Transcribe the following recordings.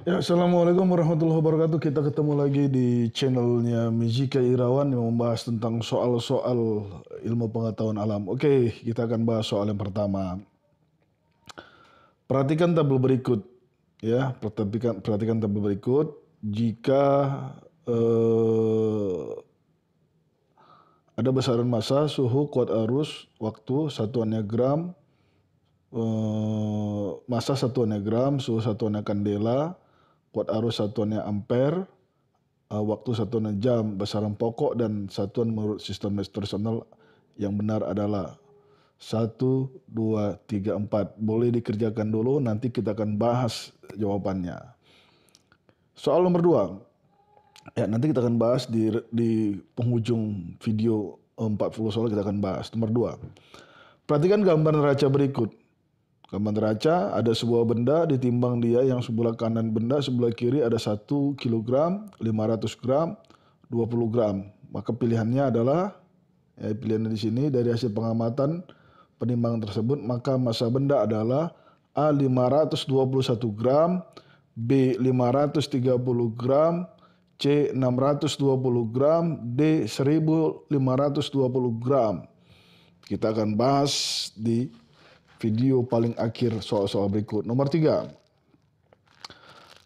Ya, Assalamualaikum warahmatullahi wabarakatuh. Kita ketemu lagi di channelnya Mijika Irawan yang membahas tentang soal-soal ilmu pengetahuan alam. Oke, kita akan bahas soal yang pertama. Perhatikan tabel berikut. Ya, perhatikan tabel berikut. Jika eh, ada besaran massa, suhu, kuat arus, waktu, satuannya gram, massa satuannya gram, suhu satuannya kandela, kuat arus satuannya ampere, waktu satuan jam, besaran pokok dan satuan menurut sistem tradisional yang benar adalah 1, 2, 3, 4. Boleh dikerjakan dulu, nanti kita akan bahas jawabannya. Soal nomor 2, ya nanti kita akan bahas di penghujung video 40 soal kita akan bahas. Nomor 2, perhatikan gambar neraca berikut. Gambar neraca ada sebuah benda ditimbang dia yang sebelah kanan benda, sebelah kiri ada 1 kilogram, 500 gram, 20 gram. Maka pilihannya adalah, pilihannya di sini dari hasil pengamatan penimbangan tersebut, maka massa benda adalah A 521 gram, B 530 gram, C 620 gram, D 1520 gram. Kita akan bahas di video paling akhir soal-soal berikut. Nomor 3.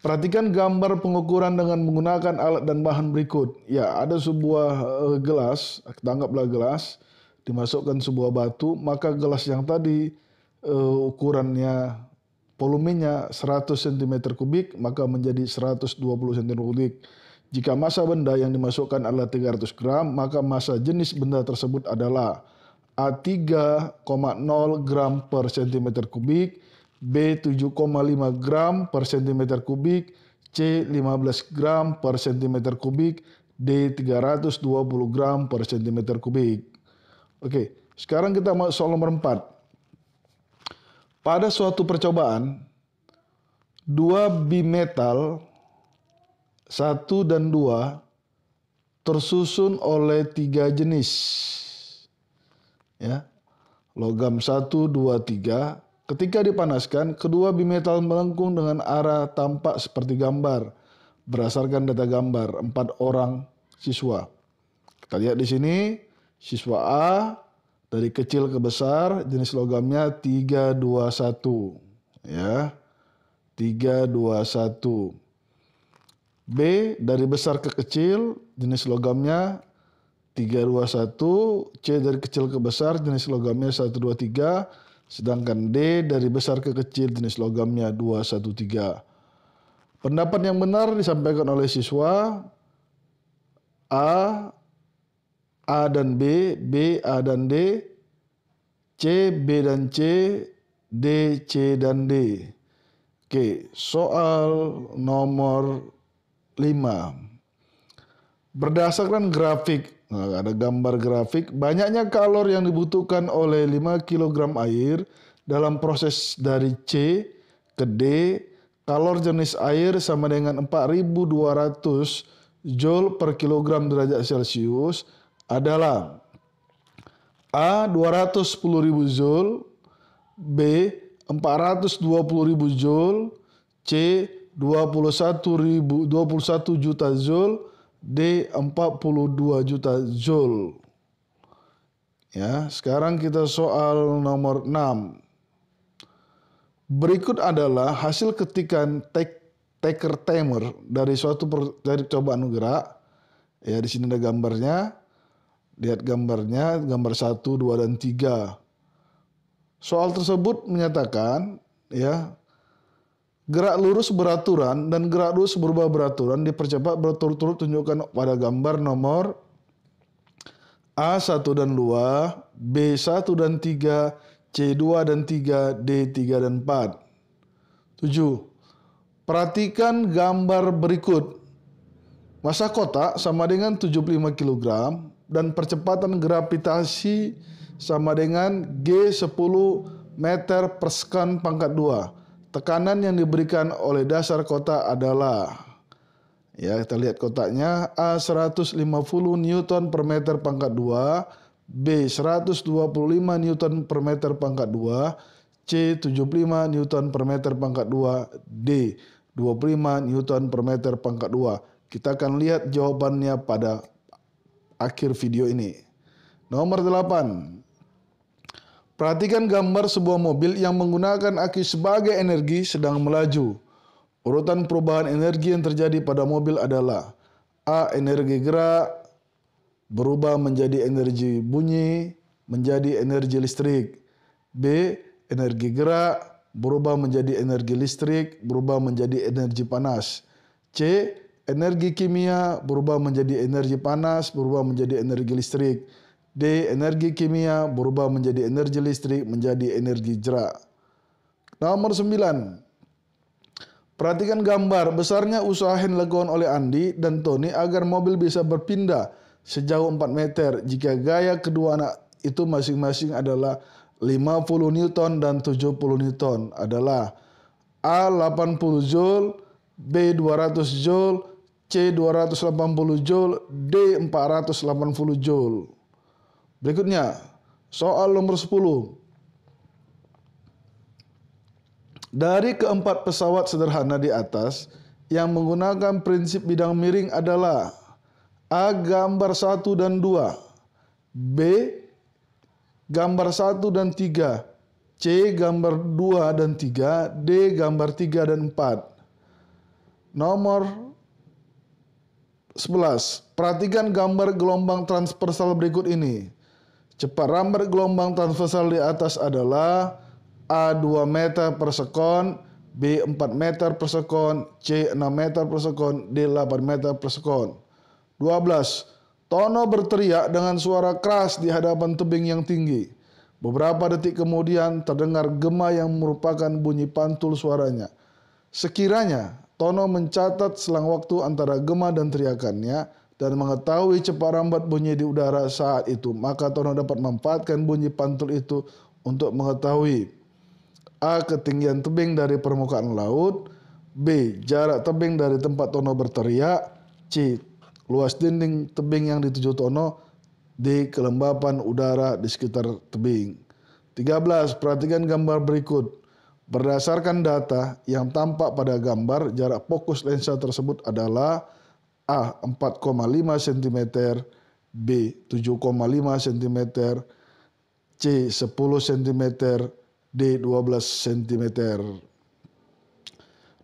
Perhatikan gambar pengukuran dengan menggunakan alat dan bahan berikut. Ya, ada sebuah gelas, anggaplah gelas, dimasukkan sebuah batu, maka gelas yang tadi ukurannya, volumenya 100 cm kubik, maka menjadi 120 cm kubik. Jika massa benda yang dimasukkan adalah 300 gram, maka massa jenis benda tersebut adalah A 3,0 gram per cm kubik, B 7,5 gram per cm kubik, C 15 gram per cm kubik, D 320 gram per cm kubik. Oke, sekarang kita masuk soal nomor 4. Pada suatu percobaan, dua bimetal 1 dan 2 tersusun oleh 3 jenis. Ya, logam 1, 2, 3. Ketika dipanaskan, kedua bimetal melengkung dengan arah tampak seperti gambar. Berdasarkan data gambar, 4 orang siswa. Kita lihat di sini, siswa A dari kecil ke besar, jenis logamnya 321. Ya, 321. B dari besar ke kecil, jenis logamnya 321, C dari kecil ke besar jenis logamnya 123, sedangkan D dari besar ke kecil jenis logamnya 213. Pendapat yang benar disampaikan oleh siswa A, A dan B, B, A dan D, C, B dan C, D, C dan D. Oke, soal nomor 5. Berdasarkan grafik, ada gambar grafik, banyaknya kalor yang dibutuhkan oleh 5 kg air dalam proses dari C ke D, kalor jenis air sama dengan 4.200 joule per kilogram derajat Celcius adalah A 210.000 joule, B 420.000 joule, C 21 juta joule, D 42 juta joule. Ya, sekarang kita soal nomor 6. Berikut adalah hasil ketikan taker timer dari dari cobaan gerak. Ya, di sini ada gambarnya. Lihat gambarnya, gambar 1, 2 dan 3. Soal tersebut menyatakan, ya, gerak lurus beraturan dan gerak lurus berubah beraturan dipercepat berturut-turut tunjukkan pada gambar nomor A1 dan 2, B1 dan 3, C2 dan 3, D3 dan 4. 7. Perhatikan gambar berikut. Massa kotak sama dengan 75 kg dan percepatan gravitasi sama dengan G10 meter per sekon pangkat 2. Tekanan yang diberikan oleh dasar kotak adalah, ya kita lihat kotaknya, A 150 Newton per meter pangkat 2, B 125 Newton per meter pangkat 2, C 75 Newton per meter pangkat 2, D 25 Newton per meter pangkat 2. Kita akan lihat jawabannya pada akhir video ini. Nomor 8. Perhatikan gambar sebuah mobil yang menggunakan aki sebagai energi sedang melaju. Urutan perubahan energi yang terjadi pada mobil adalah: A. Energi gerak berubah menjadi energi bunyi menjadi energi listrik. B. Energi gerak berubah menjadi energi listrik berubah menjadi energi panas. C. Energi kimia berubah menjadi energi panas berubah menjadi energi listrik. D. Energi kimia berubah menjadi energi listrik menjadi energi gerak. Nomor 9. Perhatikan gambar. Besarnya usaha yang dilakukan oleh Andi dan Tony agar mobil bisa berpindah sejauh 4 meter jika gaya kedua anak itu masing-masing adalah 50 Newton dan 70 Newton adalah: A. 80 Joule, B. 200 Joule, C. 280 Joule, D. 480 Joule. Berikutnya, soal nomor 10. Dari keempat pesawat sederhana di atas yang menggunakan prinsip bidang miring adalah: A. Gambar 1 dan 2, B. Gambar 1 dan 3, C. Gambar 2 dan 3, D. Gambar 3 dan 4. Nomor 11. Perhatikan gambar gelombang transversal berikut ini. Cepat rambat gelombang transversal di atas adalah: A. 2 meter per sekon, B. 4 meter per sekon, C. 6 meter per sekon, D. 8 meter per sekon. 12. Tono berteriak dengan suara keras di hadapan tebing yang tinggi. Beberapa detik kemudian terdengar gema yang merupakan bunyi pantul suaranya. Sekiranya Tono mencatat selang waktu antara gema dan teriakannya dan mengetahui cepat rambat bunyi di udara saat itu, maka Tono dapat memanfaatkan bunyi pantul itu untuk mengetahui: A. Ketinggian tebing dari permukaan laut, B. Jarak tebing dari tempat Tono berteriak, C. Luas dinding tebing yang dituju Tono, D. Kelembapan udara di sekitar tebing. 13. Perhatikan gambar berikut. Berdasarkan data yang tampak pada gambar, jarak fokus lensa tersebut adalah: A. 4,5 cm, B. 7,5 cm, C. 10 cm, D. 12 cm.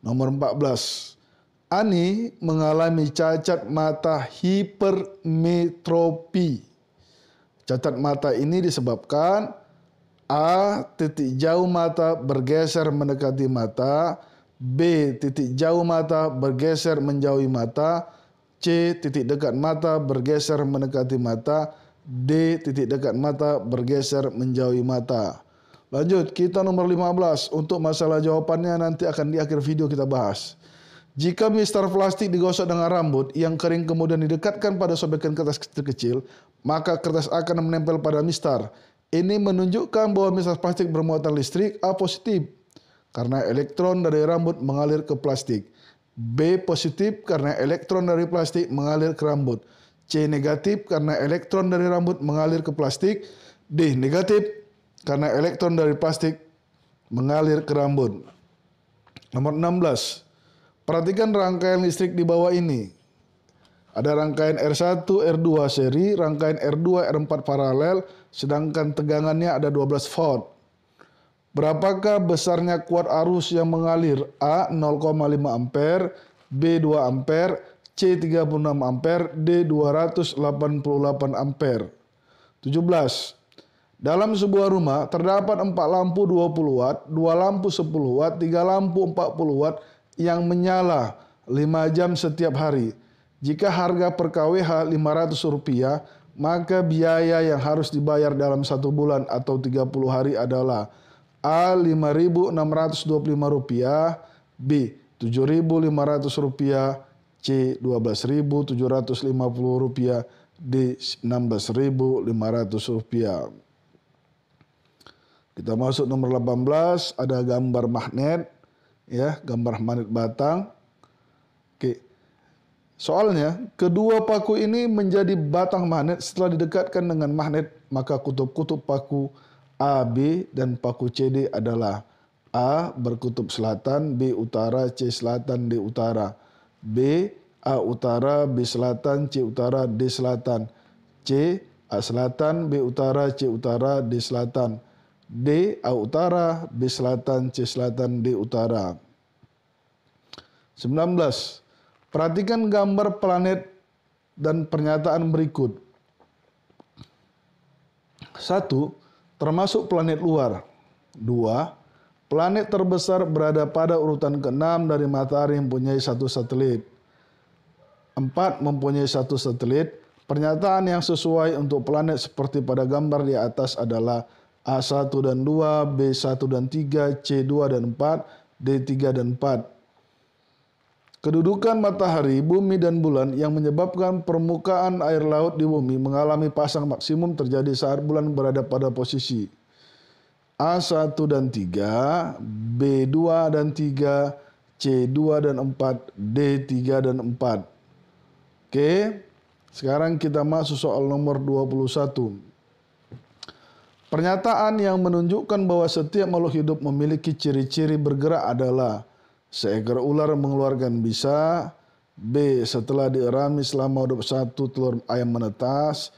Nomor 14. Ani mengalami cacat mata hipermetropi. Cacat mata ini disebabkan: A. Titik jauh mata bergeser mendekati mata, B. Titik jauh mata bergeser menjauhi mata, C. Titik dekat mata bergeser mendekati mata, D. Titik dekat mata bergeser menjauhi mata. Lanjut, kita nomor 15. Untuk masalah jawabannya nanti akan di akhir video kita bahas. Jika mistar plastik digosok dengan rambut yang kering kemudian didekatkan pada sobekan kertas kecil, maka kertas akan menempel pada mistar. Ini menunjukkan bahwa mistar plastik bermuatan listrik. A. Positif karena elektron dari rambut mengalir ke plastik. B. Positif karena elektron dari plastik mengalir ke rambut. C. Negatif karena elektron dari rambut mengalir ke plastik. D. Negatif karena elektron dari plastik mengalir ke rambut. Nomor 16. Perhatikan rangkaian listrik di bawah ini. Ada rangkaian R1, R2 seri, rangkaian R2, R4 paralel, sedangkan tegangannya ada 12 volt. Berapakah besarnya kuat arus yang mengalir? A. 0,5 ampere, B. 2 ampere, C. 36 ampere, D. 288 ampere. 17. Dalam sebuah rumah terdapat 4 lampu 20 watt, 2 lampu 10 watt, 3 lampu 40 watt yang menyala 5 jam setiap hari. Jika harga per kWh Rp500, maka biaya yang harus dibayar dalam 1 bulan atau 30 hari adalah: A. Rp5.625, B. Rp7.500, C. Rp12.750, D. Rp16.500. Kita masuk nomor 18, ada gambar magnet, ya, gambar magnet batang. Oke. Soalnya, kedua paku ini menjadi batang magnet setelah didekatkan dengan magnet, maka kutub-kutub paku A, B, dan paku CD adalah A. Berkutub selatan, B. Utara, C. Selatan, D. Utara. B. A. Utara, B. Selatan, C. Utara, D. Selatan. C. A. Selatan, B. Utara, C. Utara, D. Selatan. D. A. Utara, B. Selatan, C. Selatan, D. Utara. 19. Perhatikan gambar planet dan pernyataan berikut. 1. Termasuk planet luar. 2. Planet terbesar berada pada urutan ke-6 dari matahari mempunyai 1 satelit. 4. Mempunyai 1 satelit. Pernyataan yang sesuai untuk planet seperti pada gambar di atas adalah A1 dan 2, B1 dan 3, C2 dan 4, D3 dan 4. Kedudukan matahari, bumi, dan bulan yang menyebabkan permukaan air laut di bumi mengalami pasang maksimum terjadi saat bulan berada pada posisi A1 dan 3, B2 dan 3, C2 dan 4, D3 dan 4. Oke, sekarang kita masuk soal nomor 21. Pernyataan yang menunjukkan bahwa setiap makhluk hidup memiliki ciri-ciri bergerak adalah: seekor ular mengeluarkan bisa, B. Setelah dierami selama 21 telur ayam menetas,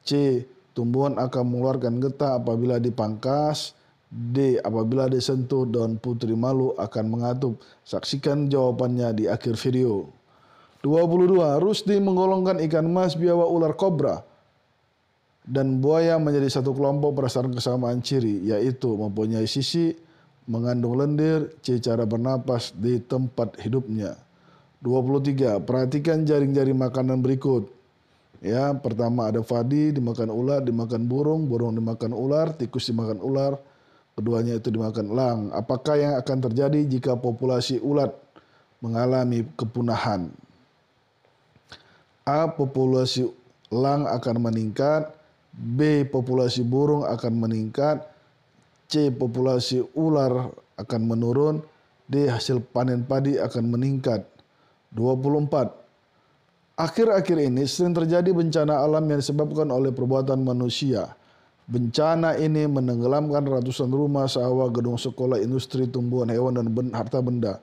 C. Tumbuhan akan mengeluarkan getah apabila dipangkas, D. Apabila disentuh daun putri malu akan mengatup. Saksikan jawabannya di akhir video. 22. Rusdi menggolongkan ikan mas, biawak, ular kobra, dan buaya menjadi satu kelompok berdasarkan kesamaan ciri, yaitu mempunyai sisi, mengandung lendir, C. Cara bernapas, D. Tempat hidupnya. 23. Perhatikan jaring-jaring makanan berikut. Ya, pertama ada padi dimakan ular, dimakan burung, burung dimakan ular, tikus dimakan ular, keduanya itu dimakan elang. Apakah yang akan terjadi jika populasi ulat mengalami kepunahan? A. Populasi elang akan meningkat, B. Populasi burung akan meningkat, C. Populasi ular akan menurun, D. Hasil panen padi akan meningkat. 24. Akhir-akhir ini sering terjadi bencana alam yang disebabkan oleh perbuatan manusia. Bencana ini menenggelamkan ratusan rumah, sawah, gedung sekolah, industri, tumbuhan, hewan, dan harta benda.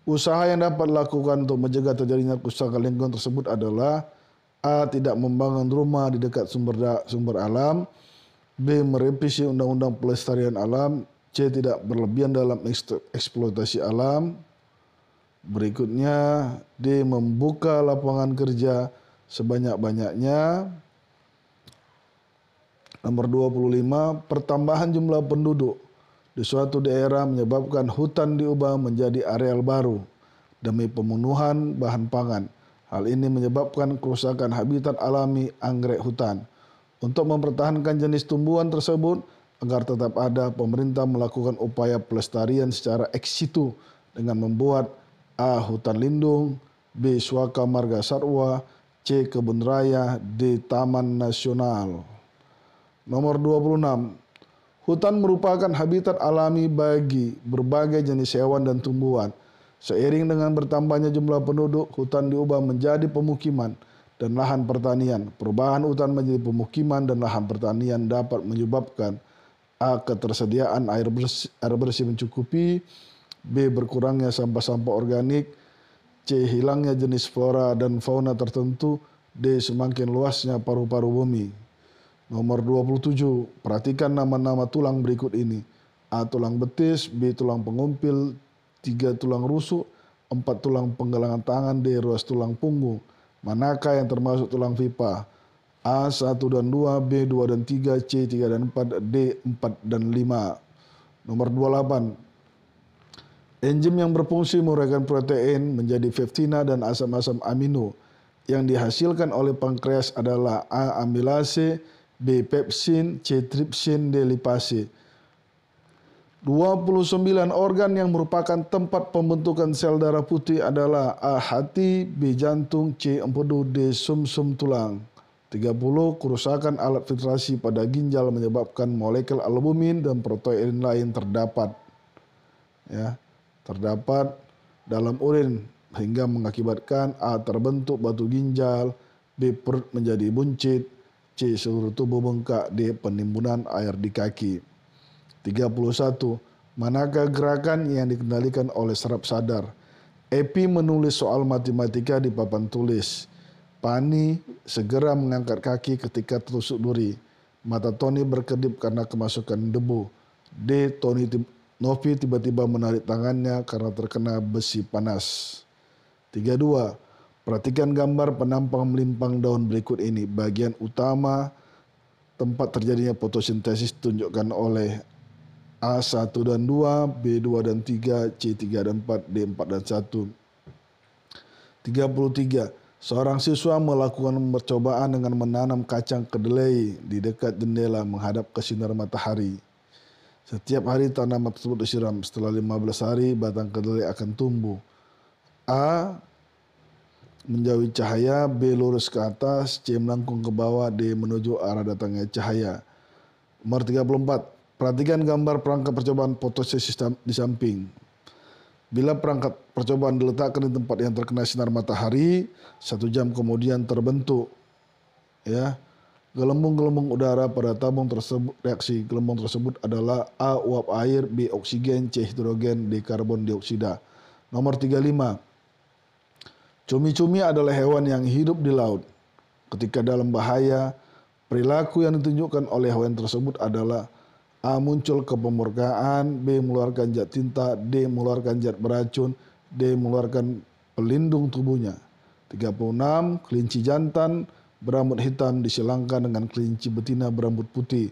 Usaha yang dapat dilakukan untuk mencegah terjadinya kerusakan lingkungan tersebut adalah: A. Tidak membangun rumah di dekat sumber alam, B. Merevisi Undang-Undang Pelestarian Alam, C. Tidak berlebihan dalam eksploitasi alam. Berikutnya, D. Membuka lapangan kerja sebanyak-banyaknya. Nomor 25, pertambahan jumlah penduduk di suatu daerah menyebabkan hutan diubah menjadi areal baru demi pemenuhan bahan pangan. Hal ini menyebabkan kerusakan habitat alami anggrek hutan. Untuk mempertahankan jenis tumbuhan tersebut agar tetap ada, pemerintah melakukan upaya pelestarian secara ex situ dengan membuat: A. Hutan lindung, B. Suaka Marga Satwa, C. Kebun raya, D. Taman nasional. Nomor 26. Hutan merupakan habitat alami bagi berbagai jenis hewan dan tumbuhan. Seiring dengan bertambahnya jumlah penduduk, hutan diubah menjadi pemukiman dan lahan pertanian. Perubahan hutan menjadi pemukiman dan lahan pertanian dapat menyebabkan: A. Ketersediaan air bersih mencukupi, B. Berkurangnya sampah-sampah organik, C. Hilangnya jenis flora dan fauna tertentu, D. Semakin luasnya paru-paru bumi. Nomor 27. Perhatikan nama-nama tulang berikut ini: A. Tulang betis, B. Tulang pengumpil, 3. Tulang rusuk, 4. Tulang penggalangan tangan, D. Ruas tulang punggung. Manakah yang termasuk tulang pipa? A. 1 dan 2, B. 2 dan 3, C. 3 dan 4, D. 4 dan 5. Nomor 28. Enzim yang berfungsi menguraikan protein menjadi peptina dan asam-asam amino yang dihasilkan oleh pankreas adalah: A. Amilase, B. Pepsin, C. Tripsin, D. Lipase. 29 organ yang merupakan tempat pembentukan sel darah putih adalah: A. Hati, B. Jantung, C. Empedu, D. Sumsum tulang. 30. Kerusakan alat filtrasi pada ginjal menyebabkan molekul albumin dan protein lain terdapat dalam urin hingga mengakibatkan: A. Terbentuk batu ginjal, B. Perut menjadi buncit, C. Seluruh tubuh bengkak, D. Penimbunan air di kaki. 31. Manakah gerakan yang dikendalikan oleh saraf sadar? Epi menulis soal matematika di papan tulis. Pani segera mengangkat kaki ketika tertusuk duri. Mata Tony berkedip karena kemasukan debu. D. Novi tiba-tiba menarik tangannya karena terkena besi panas. 32. Perhatikan gambar penampang melimpang daun berikut ini. Bagian utama tempat terjadinya fotosintesis ditunjukkan oleh A1 dan 2, B2 dan 3, C3 dan 4, D4 dan 1. 33. Seorang siswa melakukan percobaan dengan menanam kacang kedelai di dekat jendela menghadap ke sinar matahari. Setiap hari tanaman tersebut disiram. Setelah 15 hari, batang kedelai akan tumbuh. A. Menjauhi cahaya, B. Lurus ke atas, C. Melengkung ke bawah, D. Menuju arah datangnya cahaya. Nomor 34. Perhatikan gambar perangkat percobaan fotosintesis di samping. Bila perangkat percobaan diletakkan di tempat yang terkena sinar matahari, 1 jam kemudian terbentuk gelembung-gelembung udara pada tabung tersebut. Reaksi gelembung tersebut adalah A. Uap air, B. Oksigen, C. Hidrogen, D. Karbon dioksida. Nomor 35. Cumi-cumi adalah hewan yang hidup di laut. Ketika dalam bahaya, perilaku yang ditunjukkan oleh hewan tersebut adalah A. Muncul kepemurkaan, B. Mengeluarkan zat tinta, D. Mengeluarkan zat beracun, D. Mengeluarkan pelindung tubuhnya. 36. Kelinci jantan berambut hitam disilangkan dengan kelinci betina berambut putih.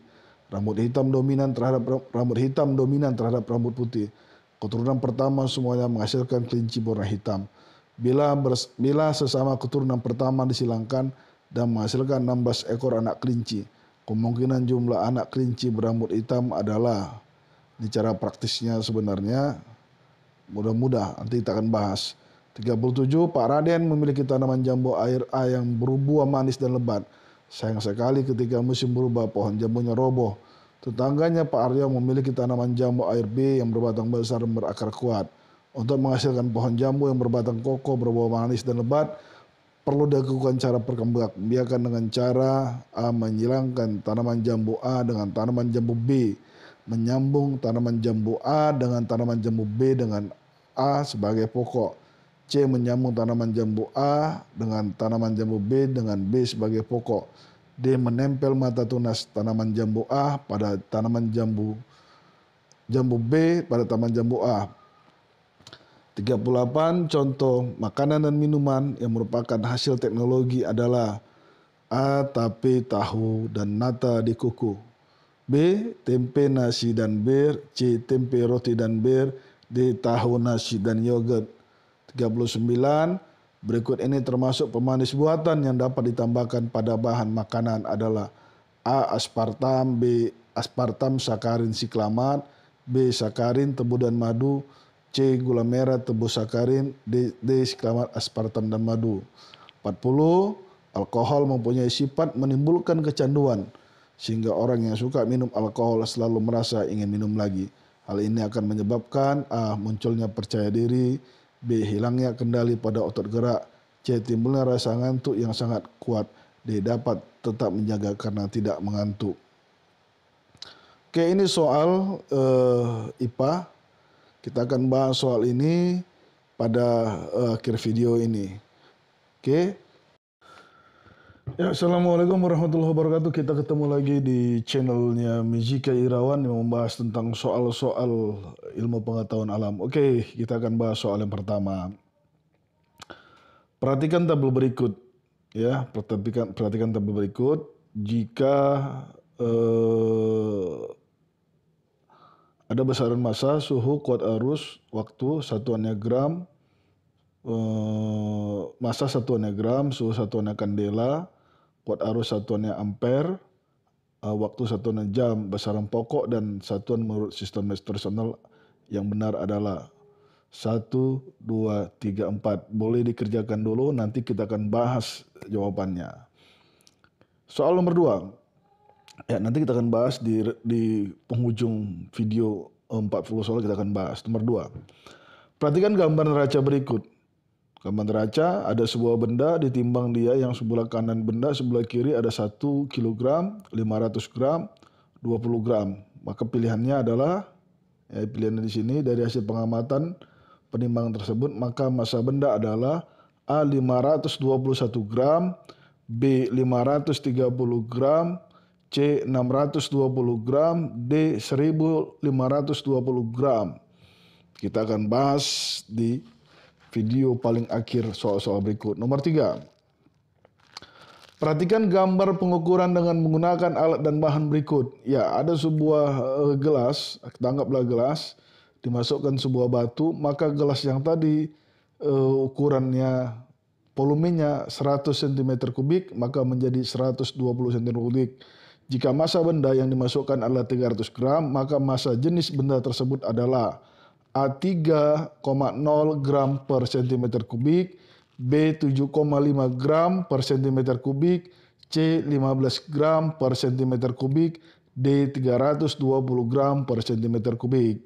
Rambut hitam dominan terhadap rambut putih. Keturunan pertama semuanya menghasilkan kelinci berwarna hitam. Bila sesama keturunan pertama disilangkan dan menghasilkan 16 ekor anak kelinci, kemungkinan jumlah anak kelinci berambut hitam adalah, ini cara praktisnya sebenarnya mudah-mudah, nanti kita akan bahas. 37. Pak Raden memiliki tanaman jambu air A yang berbuah manis dan lebat. Sayang sekali ketika musim berubah pohon jambunya roboh. Tetangganya Pak Aryo memiliki tanaman jambu air B yang berbatang besar dan berakar kuat. Untuk menghasilkan pohon jambu yang berbatang kokoh, berbuah manis dan lebat, perlu dilakukan cara perkembangbiakan dengan cara A. Menyilangkan tanaman jambu A dengan tanaman jambu B, menyambung tanaman jambu A dengan tanaman jambu B dengan A sebagai pokok. C. Menyambung tanaman jambu A dengan tanaman jambu B dengan B sebagai pokok. D. Menempel mata tunas tanaman jambu A pada tanaman jambu B pada tanaman jambu A. 38. Contoh makanan dan minuman yang merupakan hasil teknologi adalah A. Tape, tahu, dan nata di kuku. B. Tempe, nasi, dan bir. C. Tempe, roti, dan bir. D. Tahu, nasi, dan yogurt. 39. Berikut ini termasuk pemanis buatan yang dapat ditambahkan pada bahan makanan adalah A. Aspartam, B. Aspartam, sakarin, siklamat, B. Sakarin, tebu, dan madu, C. Gula merah, tebu, sakarin, D. Siklamat, aspartam, dan madu. 40. Alkohol mempunyai sifat menimbulkan kecanduan, sehingga orang yang suka minum alkohol selalu merasa ingin minum lagi. Hal ini akan menyebabkan A. Munculnya percaya diri, B. Hilangnya kendali pada otot gerak, C. Timbulnya rasa ngantuk yang sangat kuat, D. Dapat tetap menjaga karena tidak mengantuk. Oke, ini soal IPA. Kita akan bahas soal ini pada akhir video ini. Oke. Ya, Assalamualaikum warahmatullahi wabarakatuh. Kita ketemu lagi di channelnya Mijika Irawan yang membahas tentang soal-soal ilmu pengetahuan alam. Oke, kita akan bahas soal yang pertama. Perhatikan tabel berikut. Ya, perhatikan tabel berikut. Jika ada besaran massa, suhu, kuat arus, waktu, satuannya gram, massa satuannya gram, suhu satuannya kandela, kuat arus satuannya ampere, waktu satuannya jam, besaran pokok dan satuan menurut sistem tradisional yang benar adalah 1, 2, 3, 4. Boleh dikerjakan dulu, nanti kita akan bahas jawabannya. Soal nomor 2. Ya, nanti kita akan bahas di penghujung video 40 soal kita akan bahas. Nomor 2. Perhatikan gambar neraca berikut. Gambar neraca ada sebuah benda ditimbang dia yang sebelah kanan benda, sebelah kiri ada 1 kg, 500 gram, 20 gram. Maka pilihannya adalah Ya, pilihannya di sini dari hasil pengamatan penimbangan tersebut, maka massa benda adalah A 521 gram, B 530 gram, C 620 gram, D 1520 gram. Kita akan bahas di video paling akhir soal-soal berikut. Nomor 3. Perhatikan gambar pengukuran dengan menggunakan alat dan bahan berikut. Ya, ada sebuah gelas, kita anggaplah gelas, dimasukkan sebuah batu, maka gelas yang tadi ukurannya, volumenya 100 cm kubik, maka menjadi 120 cm kubik. Jika massa benda yang dimasukkan adalah 300 gram, maka massa jenis benda tersebut adalah A 3,0 gram per cm kubik, B 7,5 gram per cm kubik, C 15 gram per cm kubik, D 320 gram per cm kubik.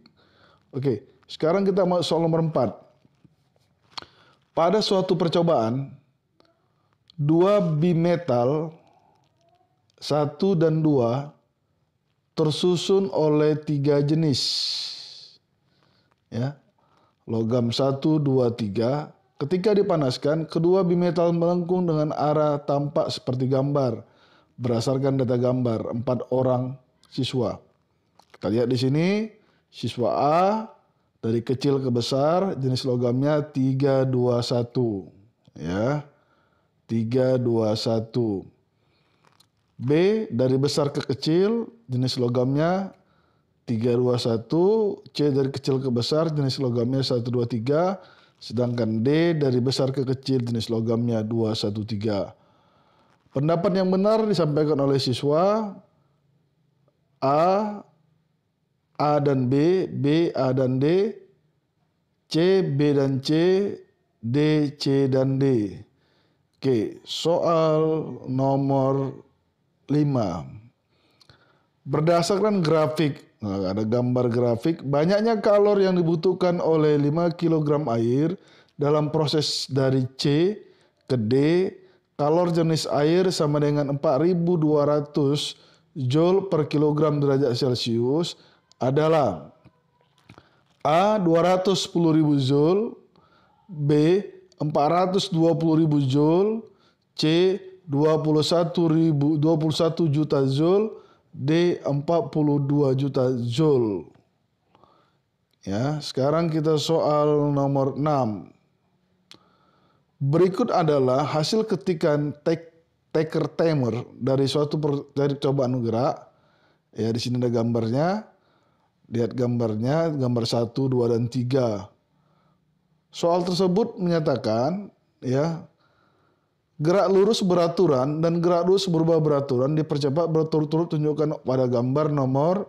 Oke, sekarang kita masuk soal nomor 4. Pada suatu percobaan, dua bimetal 1 dan 2 tersusun oleh 3 jenis. Ya. Logam 1, 2, 3. Ketika dipanaskan, kedua bimetal melengkung dengan arah tampak seperti gambar. Berdasarkan data gambar 4 orang siswa. Kita lihat di sini, siswa A dari kecil ke besar, jenis logamnya 321. Ya. 321. B dari besar ke kecil, jenis logamnya 321. C dari kecil ke besar, jenis logamnya 123. Sedangkan D dari besar ke kecil, jenis logamnya 213. Pendapat yang benar disampaikan oleh siswa A dan B, B, A dan D, C, B dan C, D, C dan D. Oke, soal nomor 5. Berdasarkan grafik, ada gambar grafik, banyaknya kalor yang dibutuhkan oleh 5 kg air dalam proses dari C ke D. Kalor jenis air sama dengan 4.200 Joule per kilogram derajat Celcius adalah A 210.000 Joule, B 420.000 Joule, C 21 juta Joule, D 42 juta Joule. Ya, sekarang kita soal nomor 6. Berikut adalah hasil ketikan taker timer dari dari cobaan gerak. Ya, di sini ada gambarnya. Lihat gambarnya, gambar 1, 2 dan 3. Soal tersebut menyatakan, ya, gerak lurus beraturan dan gerak lurus berubah beraturan dipercepat berturut-turut tunjukkan pada gambar nomor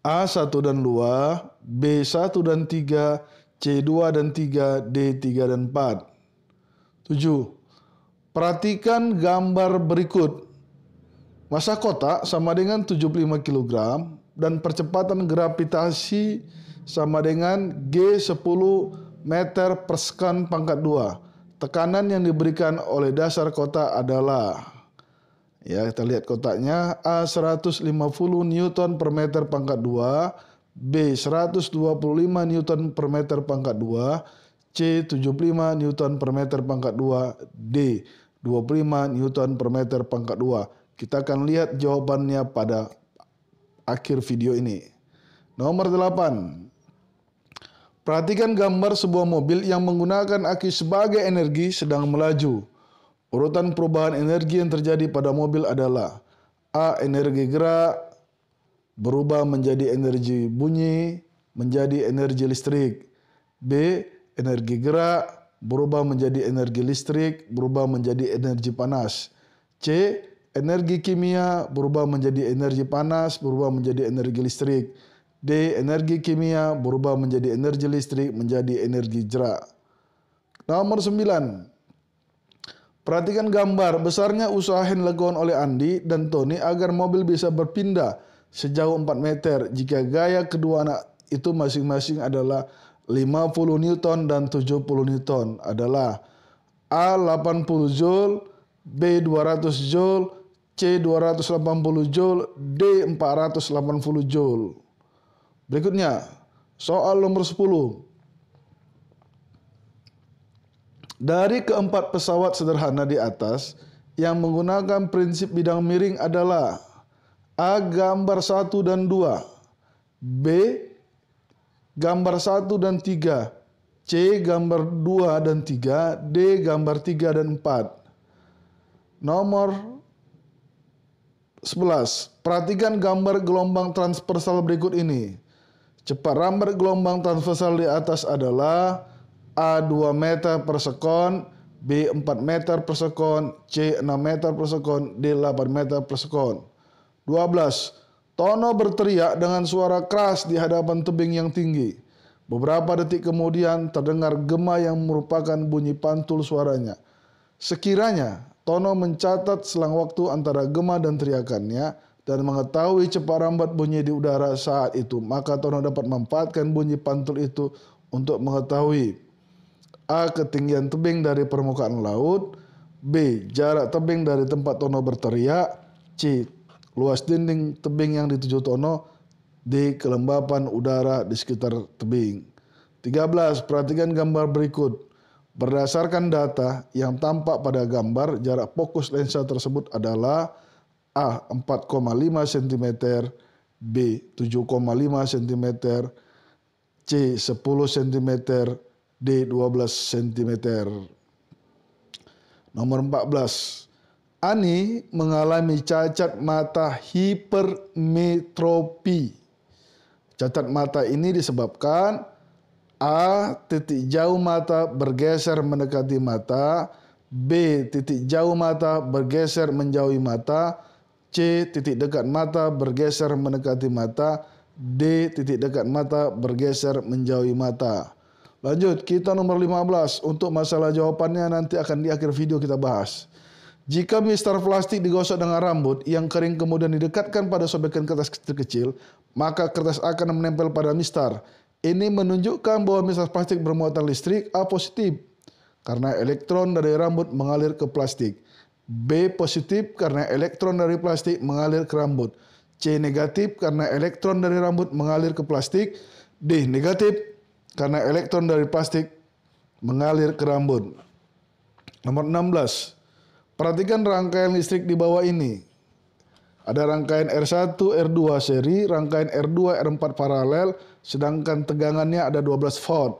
A1 dan 2, B1 dan 3, C2 dan 3, D3 dan 4. 7. Perhatikan gambar berikut. Massa kotak sama dengan 75 kg dan percepatan gravitasi sama dengan G10 meter per sekon pangkat 2. Tekanan yang diberikan oleh dasar kotak adalah, ya, kita lihat kotaknya, A 150 Newton per meter pangkat 2, B 125 Newton per meter pangkat 2, C 75 Newton per meter pangkat 2, D 25 Newton per meter pangkat 2. Kita akan lihat jawabannya pada akhir video ini. Nomor 8. Perhatikan gambar sebuah mobil yang menggunakan aki sebagai energi sedang melaju. Urutan perubahan energi yang terjadi pada mobil adalah A. Energi gerak berubah menjadi energi bunyi menjadi energi listrik. B. Energi gerak berubah menjadi energi listrik berubah menjadi energi panas. C. Energi kimia berubah menjadi energi panas berubah menjadi energi listrik. D. Energi kimia berubah menjadi energi listrik menjadi energi gerak. Nomor 9. Perhatikan gambar besarnya usaha yang dilakukan oleh Andi dan Tony agar mobil bisa berpindah sejauh 4 meter jika gaya kedua anak itu masing-masing adalah 50 Newton dan 70 Newton adalah A 80 Joule, B 200 Joule, C 280 Joule, D 480 Joule. Berikutnya, soal nomor 10. Dari keempat pesawat sederhana di atas yang menggunakan prinsip bidang miring adalah A. Gambar 1 dan 2, B. Gambar 1 dan 3, C. Gambar 2 dan 3, D. Gambar 3 dan 4. Nomor 11. Perhatikan gambar gelombang transversal berikut ini. Cepat rambat gelombang transversal di atas adalah A 2 meter per sekon, B 4 meter per sekon, C 6 meter per sekon, D 8 meter per sekon. 12. Tono berteriak dengan suara keras di hadapan tebing yang tinggi. Beberapa detik kemudian terdengar gema yang merupakan bunyi pantul suaranya. Sekiranya Tono mencatat selang waktu antara gema dan teriakannya dan mengetahui cepat rambat bunyi di udara saat itu, maka Tono dapat memanfaatkan bunyi pantul itu untuk mengetahui A. Ketinggian tebing dari permukaan laut, B. Jarak tebing dari tempat Tono berteriak, C. Luas dinding tebing yang dituju Tono, D. Kelembapan udara di sekitar tebing. 13. Perhatikan gambar berikut. Berdasarkan data yang tampak pada gambar, jarak fokus lensa tersebut adalah A. 4,5 cm, B. 7,5 cm, C. 10 cm, D. 12 cm. Nomor 14. Ani mengalami cacat mata hipermetropi. Cacat mata ini disebabkan A. Titik jauh mata bergeser mendekati mata, B. Titik jauh mata bergeser menjauhi mata, C. Titik dekat mata bergeser mendekati mata, D. Titik dekat mata bergeser menjauhi mata. Lanjut, kita nomor 15. Untuk masalah jawabannya nanti akan di akhir video kita bahas. Jika mistar plastik digosok dengan rambut yang kering kemudian didekatkan pada sobekan kertas kecil, maka kertas akan menempel pada mistar. Ini menunjukkan bahwa mistar plastik bermuatan listrik. A. Positif karena elektron dari rambut mengalir ke plastik, B. Positif karena elektron dari plastik mengalir ke rambut, C. Negatif karena elektron dari rambut mengalir ke plastik, D. Negatif karena elektron dari plastik mengalir ke rambut. Nomor 16. Perhatikan rangkaian listrik di bawah ini. Ada rangkaian R1, R2 seri, rangkaian R2, R4 paralel, sedangkan tegangannya ada 12 volt.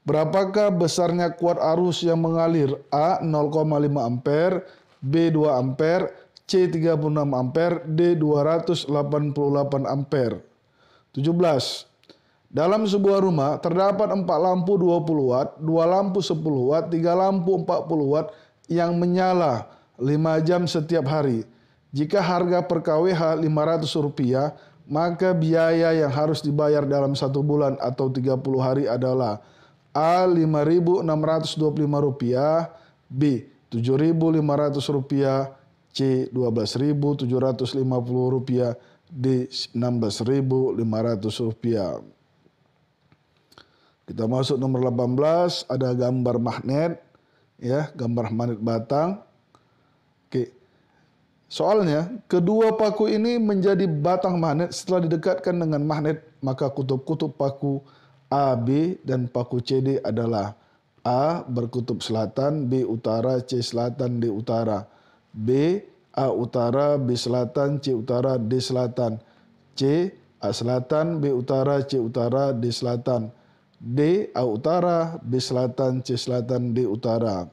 Berapakah besarnya kuat arus yang mengalir? A. 0,5 ampere, B. 2 ampere, C. 36 ampere, D. 288 ampere. 17. Dalam sebuah rumah terdapat 4 lampu 20 watt, 2 lampu 10 watt, 3 lampu 40 watt yang menyala 5 jam setiap hari. Jika harga per kWh Rp500, maka biaya yang harus dibayar dalam 1 bulan atau 30 hari adalah A. Rp5.625, B. Rp7.500, C. Rp12.750, D. Rp16.500. Kita masuk nomor 18, ada gambar magnet, ya, gambar magnet batang. Oke. Soalnya, kedua paku ini menjadi batang magnet setelah didekatkan dengan magnet, maka kutub-kutub paku A, B, dan paku CD adalah A. Berkutub selatan, B. Utara, C. Selatan, D. Utara, B. A. Utara, B. Selatan, C. Utara, D. Selatan, C. A. Selatan, B. Utara, C. Utara, D. Selatan, D. A. Utara, B. Selatan, C. Selatan, D. Utara.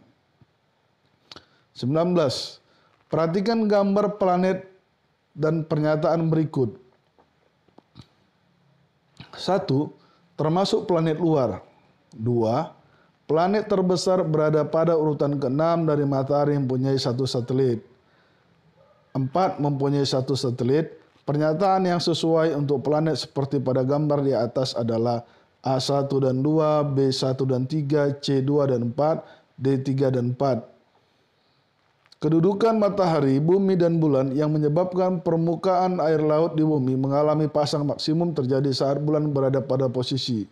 19. Perhatikan gambar planet dan pernyataan berikut. 1. Termasuk planet luar. 2. Planet terbesar berada pada urutan ke-6 dari matahari mempunyai 1 satelit. 4. Mempunyai 1 satelit. Pernyataan yang sesuai untuk planet seperti pada gambar di atas adalah A1 dan 2, B1 dan 3, C2 dan 4, D3 dan 4. Kedudukan matahari, bumi, dan bulan yang menyebabkan permukaan air laut di bumi mengalami pasang maksimum terjadi saat bulan berada pada posisi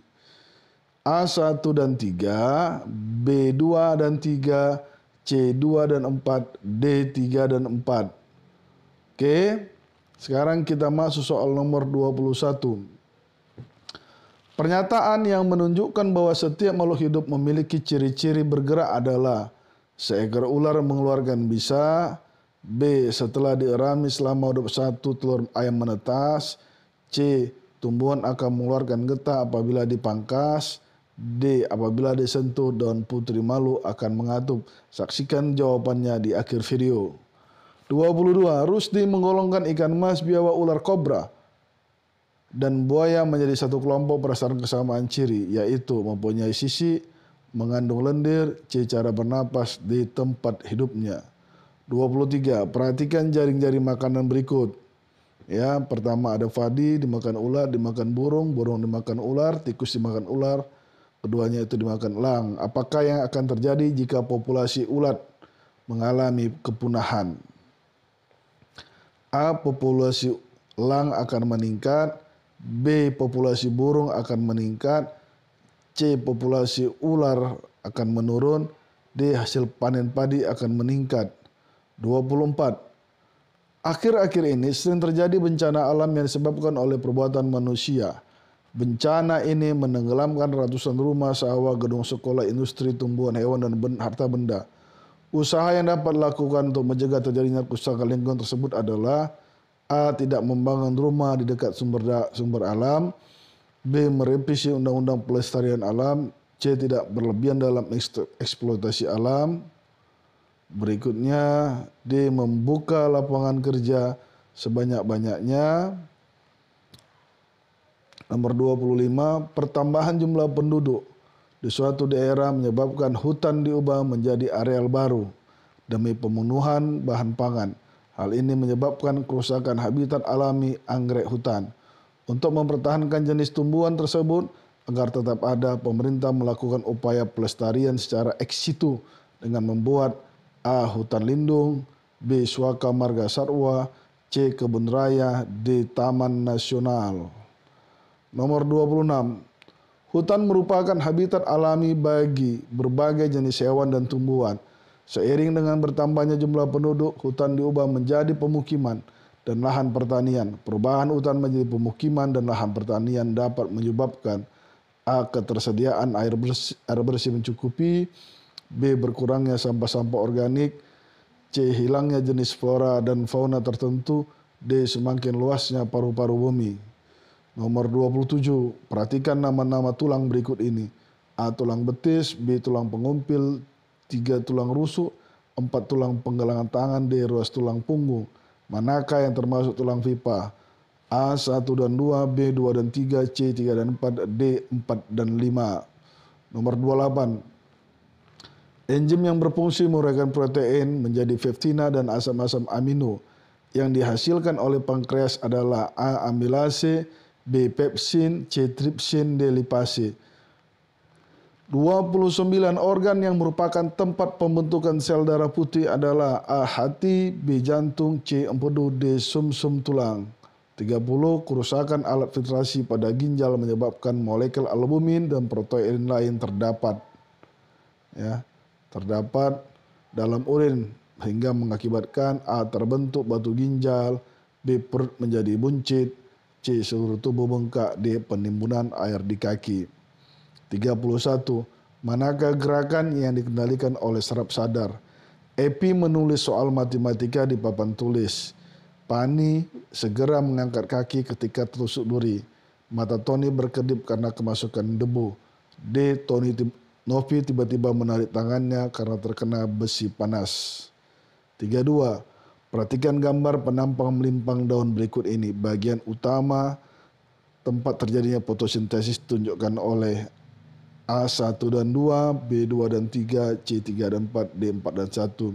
A1 dan 3, B2 dan 3, C2 dan 4, D3 dan 4. Oke, sekarang kita masuk soal nomor 21. Pernyataan yang menunjukkan bahwa setiap makhluk hidup memiliki ciri-ciri bergerak adalah seekor ular mengeluarkan bisa, B. Setelah dierami selama 21 telur ayam menetas, C. Tumbuhan akan mengeluarkan getah apabila dipangkas, D. Apabila disentuh daun putri malu akan mengatup. Saksikan jawabannya di akhir video. 22. Rusdi menggolongkan ikan mas, biawak, ular kobra dan buaya menjadi satu kelompok berdasarkan kesamaan ciri, yaitu mempunyai sisi, mengandung lendir, C. Cara bernapas, di tempat hidupnya. 23. Perhatikan jaring-jaring makanan berikut. Ya, pertama ada padi dimakan ular, dimakan burung, burung dimakan ular, tikus dimakan ular, keduanya itu dimakan elang. Apakah yang akan terjadi jika populasi ulat mengalami kepunahan? A. Populasi elang akan meningkat, B. Populasi burung akan meningkat, C. Populasi ular akan menurun, D. Hasil panen padi akan meningkat. 24. Akhir-akhir ini sering terjadi bencana alam yang disebabkan oleh perbuatan manusia. Bencana ini menenggelamkan ratusan rumah, sawah, gedung sekolah, industri, tumbuhan, hewan, dan harta benda. Usaha yang dapat dilakukan untuk mencegah terjadinya kerusakan lingkungan tersebut adalah A. Tidak membangun rumah di dekat sumber alam, B. Merevisi undang-undang pelestarian alam, C. Tidak berlebihan dalam eksploitasi alam. Berikutnya, D. Membuka lapangan kerja sebanyak-banyaknya. Nomor 25, pertambahan jumlah penduduk di suatu daerah menyebabkan hutan diubah menjadi areal baru demi pemenuhan bahan pangan. Hal ini menyebabkan kerusakan habitat alami anggrek hutan. Untuk mempertahankan jenis tumbuhan tersebut agar tetap ada, pemerintah melakukan upaya pelestarian secara ex situ dengan membuat A. Hutan lindung, B. Suaka marga satwa, C. Kebun raya, D. Taman nasional. Nomor 26. Hutan merupakan habitat alami bagi berbagai jenis hewan dan tumbuhan. Seiring dengan bertambahnya jumlah penduduk, hutan diubah menjadi pemukiman dan lahan pertanian. Perubahan hutan menjadi pemukiman dan lahan pertanian dapat menyebabkan A. Ketersediaan air bersih mencukupi, B. Berkurangnya sampah-sampah organik, C. Hilangnya jenis flora dan fauna tertentu, D. Semakin luasnya paru-paru bumi. Nomor 27, perhatikan nama-nama tulang berikut ini. A. Tulang betis, B. Tulang pengumpil, 3. Tulang rusuk, 4. Tulang penggalangan tangan, D. Ruas tulang punggung. Manakah yang termasuk tulang pipa? A. 1 dan 2, B. 2 dan 3, C. 3 dan 4, D. 4 dan 5. Nomor 28, enzim yang berfungsi menguraikan protein menjadi peptina dan asam-asam amino yang dihasilkan oleh pankreas adalah A. Amilase, B. Pepsin, C. Tripsin, D. Lipase. 29 organ yang merupakan tempat pembentukan sel darah putih adalah A. Hati, B. Jantung, C. Empedu, D. Sumsum tulang. 30. Kerusakan alat filtrasi pada ginjal menyebabkan molekul albumin dan protein lain terdapat dalam urin hingga mengakibatkan A. Terbentuk batu ginjal, B. Perut menjadi buncit, C. Seluruh tubuh bengkak, D. Penimbunan air di kaki. 31. Manakah gerakan yang dikendalikan oleh saraf sadar? Epi menulis soal matematika di papan tulis. Pani segera mengangkat kaki ketika tertusuk duri. Mata Tony berkedip karena kemasukan debu. D. Novi tiba-tiba menarik tangannya karena terkena besi panas. 32. Perhatikan gambar penampang melimpang daun berikut ini. Bagian utama tempat terjadinya fotosintesis ditunjukkan oleh A. 1 dan 2, B. 2 dan 3, C. 3 dan 4, D. 4 dan 1.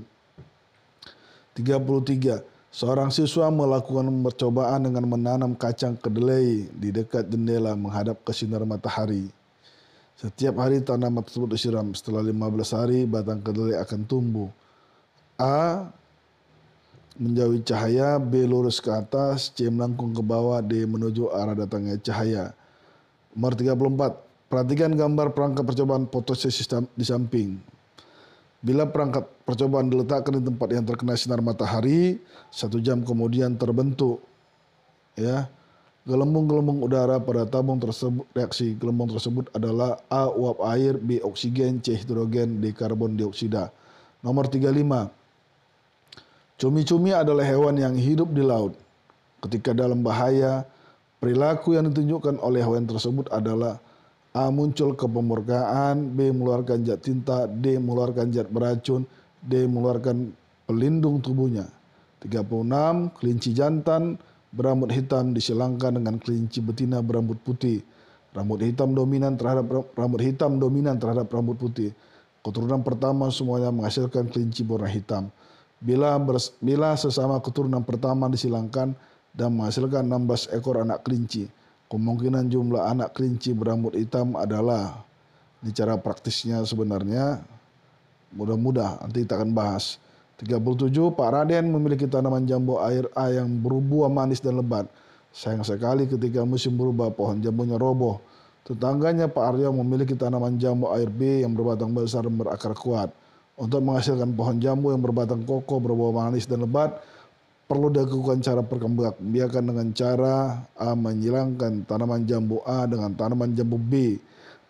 33. Seorang siswa melakukan percobaan dengan menanam kacang kedelai di dekat jendela menghadap ke sinar matahari. Setiap hari tanaman tersebut disiram. Setelah 15 hari, batang kedelai akan tumbuh. A. Menjauhi cahaya, B. Lurus ke atas, C. Melengkung ke bawah, D. Menuju arah datangnya cahaya. Nomor 34. Perhatikan gambar perangkat percobaan fotosintesis di samping. Bila perangkat percobaan diletakkan di tempat yang terkena sinar matahari, 1 jam kemudian terbentuk Gelembung-gelembung udara pada tabung tersebut, reaksi gelembung tersebut adalah A. Uap air, B. Oksigen, C. Hidrogen, D. Karbon dioksida. Nomor 35. Cumi-cumi adalah hewan yang hidup di laut. Ketika dalam bahaya, perilaku yang ditunjukkan oleh hewan tersebut adalah A. Muncul kepemurkaan, B. Mengeluarkan zat tinta, D. Mengeluarkan zat beracun, D. Mengeluarkan pelindung tubuhnya. 36. Kelinci jantan berambut hitam disilangkan dengan kelinci betina berambut putih. Rambut hitam dominan terhadap rambut putih. Keturunan pertama semuanya menghasilkan kelinci berwarna hitam. Bila sesama keturunan pertama disilangkan dan menghasilkan 16 ekor anak kelinci, kemungkinan jumlah anak kelinci berambut hitam adalah, ini cara praktisnya sebenarnya mudah-mudah, nanti kita akan bahas. 37. Pak Raden memiliki tanaman jambu air A yang berbuah manis dan lebat. Sayang sekali ketika musim berubah pohon jambunya roboh. Tetangganya Pak Aryo memiliki tanaman jambu air B yang berbatang besar dan berakar kuat. Untuk menghasilkan pohon jambu yang berbatang kokoh, berbuah manis dan lebat, perlu dilakukan cara perkembangbiakan dengan cara A. Menyilangkan tanaman jambu A dengan tanaman jambu B,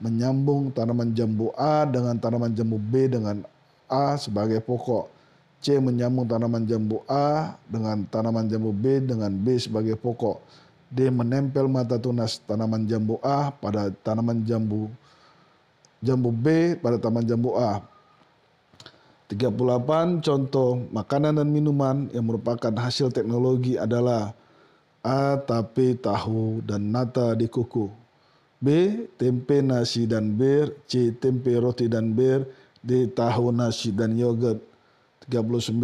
menyambung tanaman jambu A dengan tanaman jambu B dengan A sebagai pokok. C. Menyambung tanaman jambu A dengan tanaman jambu B dengan B sebagai pokok. D. Menempel mata tunas tanaman jambu A pada tanaman jambu B pada tanaman jambu A. 38. Contoh makanan dan minuman yang merupakan hasil teknologi adalah A. Tape, tahu, dan nata di kuku. B. Tempe, nasi, dan bir. C. Tempe, roti, dan bir. D. Tahu, nasi, dan yogurt. 39.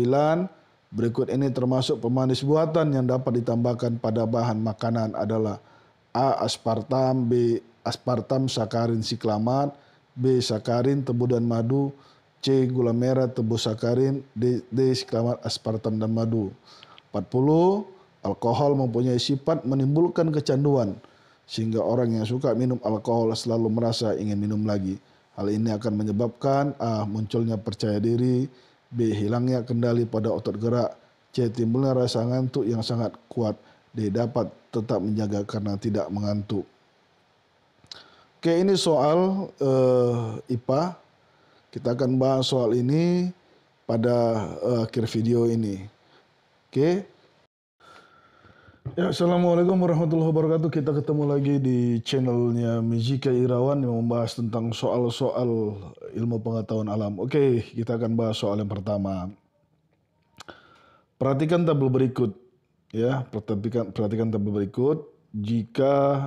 Berikut ini termasuk pemanis buatan yang dapat ditambahkan pada bahan makanan adalah A. Aspartam, B. Aspartam sakarin siklamat, B. Sakarin, tebu, dan madu, C. Gula merah, tebu, sakarin, D. Siklamat, aspartam, dan madu. 40. Alkohol mempunyai sifat menimbulkan kecanduan, sehingga orang yang suka minum alkohol selalu merasa ingin minum lagi. Hal ini akan menyebabkan A. Munculnya percaya diri, B. Hilangnya kendali pada otot gerak, C. Timbulnya rasa ngantuk yang sangat kuat, D. Dapat tetap menjaga karena tidak mengantuk. Oke, ini soal IPA. Kita akan bahas soal ini pada akhir video ini. Oke. Ya, Assalamualaikum warahmatullahi wabarakatuh. Kita ketemu lagi di channelnya Mijika Irawan yang membahas tentang soal-soal ilmu pengetahuan alam. Oke, kita akan bahas soal yang pertama. Perhatikan tabel berikut. Ya, perhatikan tabel berikut. Jika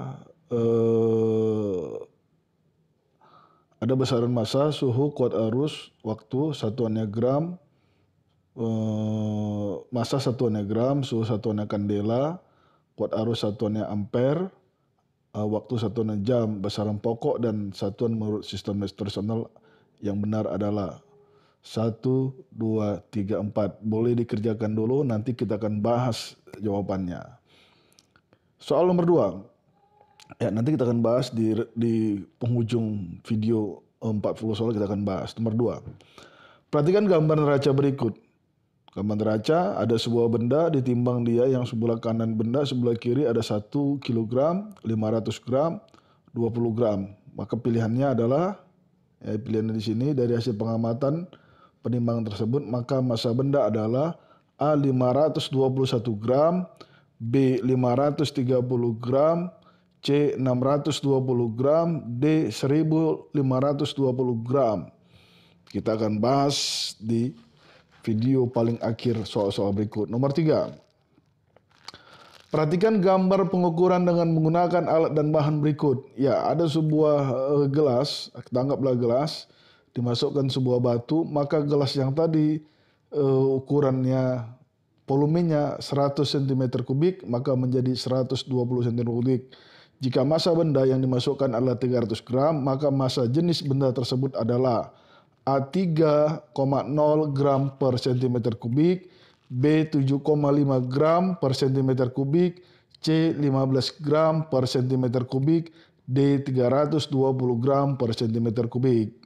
ada besaran massa, suhu, kuat arus, waktu, satuannya gram, massa satuannya gram, suhu satuannya kandela, kuat arus satuannya ampere, waktu satuannya jam, besaran pokok dan satuan menurut sistem tradisional yang benar adalah 1, 2, 3, 4. Boleh dikerjakan dulu, nanti kita akan bahas jawabannya. Soal nomor 2. Ya, nanti kita akan bahas di penghujung video 40 soal kita akan bahas. Nomor 2. Perhatikan gambar neraca berikut. Gambar neraca ada sebuah benda ditimbang dia yang sebelah kanan benda, sebelah kiri ada 1 kg, 500 gram, 20 gram. Maka pilihannya adalah, pilihannya di sini dari hasil pengamatan penimbangan tersebut, maka massa benda adalah A. 521 gram, B. 530 gram, C. 620 gram, D. 1520 gram. Kita akan bahas di video paling akhir soal-soal berikut. Nomor 3. Perhatikan gambar pengukuran dengan menggunakan alat dan bahan berikut. Ya, ada sebuah gelas, anggaplah gelas, dimasukkan sebuah batu, maka gelas yang tadi ukurannya, volumenya 100 cm kubik, maka menjadi 120 cm kubik. Jika massa benda yang dimasukkan adalah 300 gram, maka massa jenis benda tersebut adalah A. 3,0 gram per cm kubik, B. 7,5 gram per cm kubik, C. 15 gram per cm kubik, D. 320 gram per cm kubik.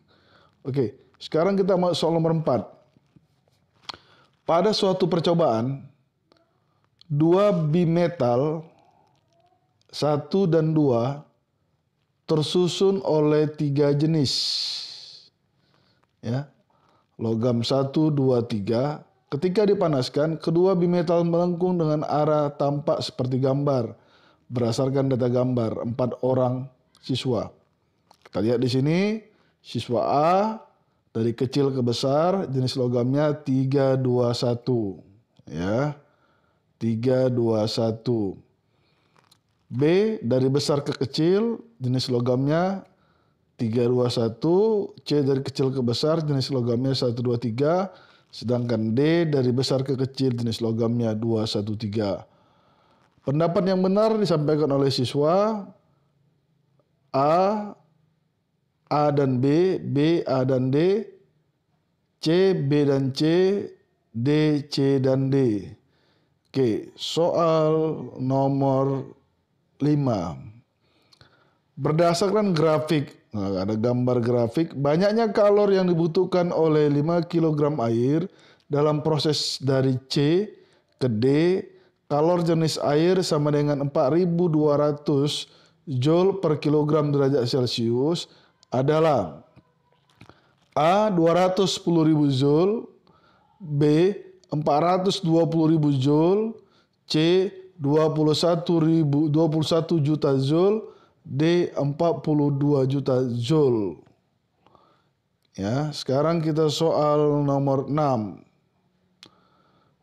Oke, sekarang kita masuk soal nomor 4. Pada suatu percobaan, 2 bimetal 1 dan 2 tersusun oleh 3 jenis. Ya. Logam 1, 2, 3. Ketika dipanaskan, kedua bimetal melengkung dengan arah tampak seperti gambar. Berdasarkan data gambar 4 orang siswa. Kita lihat di sini, siswa A dari kecil ke besar, jenis logamnya 321. Ya. 321. B dari besar ke kecil, jenis logamnya 321. C dari kecil ke besar, jenis logamnya 123. Sedangkan D dari besar ke kecil, jenis logamnya 213. Pendapat yang benar disampaikan oleh siswa A, A dan B, B, A dan D, C, B dan C, D, C dan D. Oke, soal nomor 5. Berdasarkan grafik, ada gambar grafik, banyaknya kalor yang dibutuhkan oleh 5 kg air dalam proses dari C ke D. Kalor jenis air sama dengan 4.200 Joule per kilogram derajat Celcius adalah A. 210.000 Joule, B. 420.000 Joule, C. 21 juta Joule, D. 42 juta Joule. Ya, sekarang kita soal nomor 6.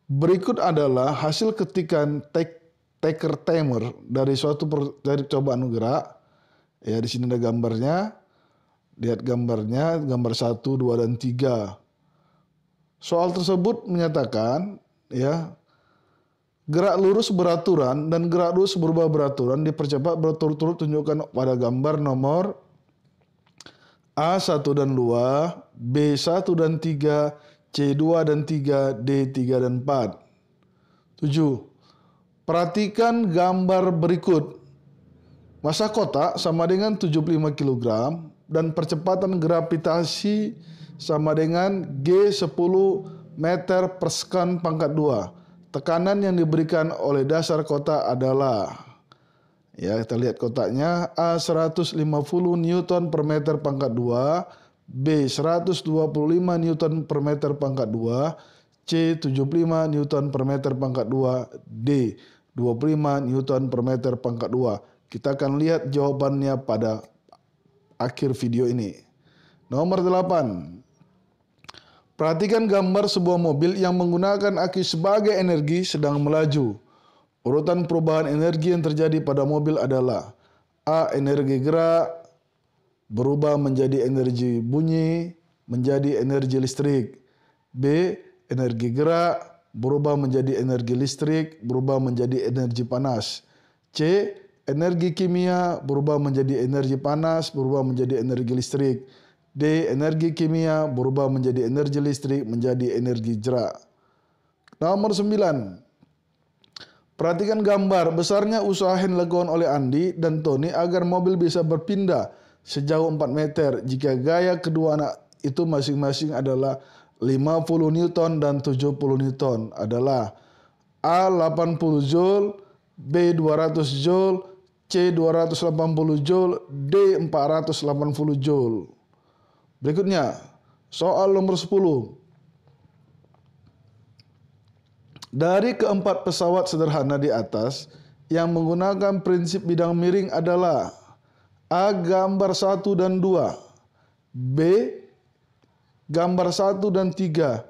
Berikut adalah hasil ketikan taker timer dari dari cobaan gerak. Ya, di sini ada gambarnya. Lihat gambarnya, gambar 1, 2 dan 3. Soal tersebut menyatakan, ya, gerak lurus beraturan dan gerak lurus berubah beraturan dipercepat berturut-turut tunjukkan pada gambar nomor A1 dan 2, B1 dan 3, C2 dan 3, D3 dan 4. 7. Perhatikan gambar berikut. Massa kotak sama dengan 75 kg dan percepatan gravitasi sama dengan G10 meter per sekon pangkat 2. Tekanan yang diberikan oleh dasar kotak adalah, ya, kita lihat kotaknya, A 150 Newton per meter pangkat 2, B 125 Newton per meter pangkat 2, C 75 Newton per meter pangkat 2, D 25 Newton per meter pangkat 2. Kita akan lihat jawabannya pada akhir video ini. Nomor 8. Perhatikan gambar sebuah mobil yang menggunakan aki sebagai energi sedang melaju. Urutan perubahan energi yang terjadi pada mobil adalah A. Energi gerak berubah menjadi energi bunyi menjadi energi listrik. B. Energi gerak berubah menjadi energi listrik berubah menjadi energi panas. C. Energi kimia berubah menjadi energi panas berubah menjadi energi listrik. D. Energi kimia berubah menjadi energi listrik menjadi energi gerak. Nomor 9. Perhatikan gambar besarnya usaha yang dilakukan oleh Andi dan Tony agar mobil bisa berpindah sejauh 4 meter jika gaya kedua anak itu masing-masing adalah 50 Newton dan 70 Newton adalah A 80 Joule, B 200 Joule, C 280 Joule, D 480 Joule. Berikutnya, soal nomor 10. Dari keempat pesawat sederhana di atas yang menggunakan prinsip bidang miring adalah A. Gambar 1 dan 2, B. Gambar 1 dan 3,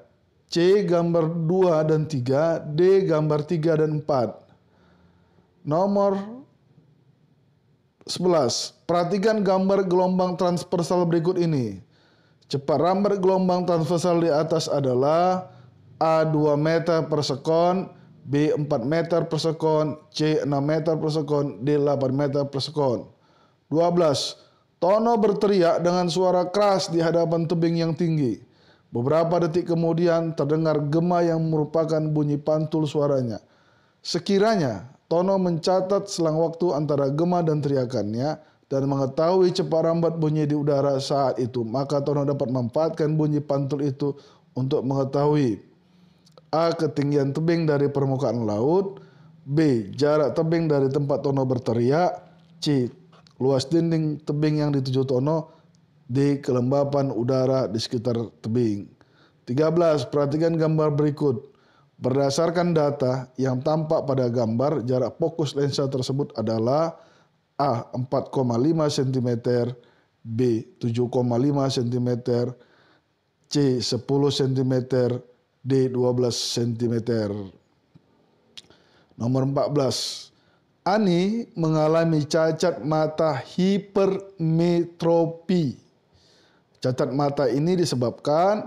C. Gambar 2 dan 3, D. Gambar 3 dan 4. Nomor 11. Perhatikan gambar gelombang transversal berikut ini. Cepat rambat gelombang transversal di atas adalah A 2 meter per sekon, B 4 meter per sekon, C 6 meter per sekon, D 8 meter per sekon. 12. Tono berteriak dengan suara keras di hadapan tebing yang tinggi. Beberapa detik kemudian terdengar gema yang merupakan bunyi pantul suaranya. Sekiranya Tono mencatat selang waktu antara gema dan teriakannya dan mengetahui cepat rambat bunyi di udara saat itu, maka Tono dapat memanfaatkan bunyi pantul itu untuk mengetahui A. Ketinggian tebing dari permukaan laut, B. Jarak tebing dari tempat tono berteriak. C. Luas dinding tebing yang dituju tono. D. Kelembapan udara di sekitar tebing. 13. Perhatikan gambar berikut. Berdasarkan data yang tampak pada gambar, jarak fokus lensa tersebut adalah A. 4,5 cm, B. 7,5 cm, C. 10 cm, D. 12 cm. Nomor 14. Ani mengalami cacat mata hipermetropi. Cacat mata ini disebabkan